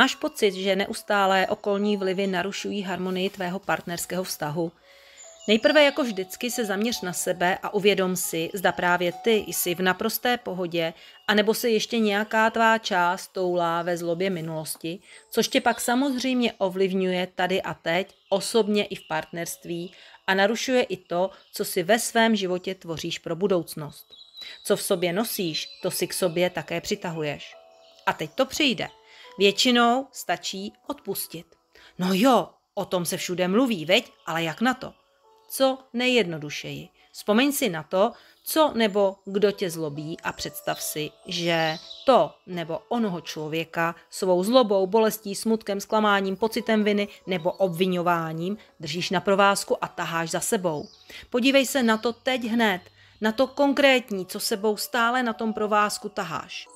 Máš pocit, že neustálé okolní vlivy narušují harmonii tvého partnerského vztahu? Nejprve jako vždycky se zaměř na sebe a uvědom si, zda právě ty jsi v naprosté pohodě, anebo se ještě nějaká tvá část toulá ve zlobě minulosti, což tě pak samozřejmě ovlivňuje tady a teď, osobně i v partnerství a narušuje i to, co si ve svém životě tvoříš pro budoucnost. Co v sobě nosíš, to si k sobě také přitahuješ. A teď to přijde. Většinou stačí odpustit. No jo, o tom se všude mluví, veď, ale jak na to? Co nejjednodušeji. Vzpomeň si na to, co nebo kdo tě zlobí a představ si, že to nebo onoho člověka svou zlobou, bolestí, smutkem, zklamáním, pocitem viny nebo obvinováním držíš na provázku a taháš za sebou. Podívej se na to teď hned, na to konkrétní, co sebou stále na tom provázku taháš.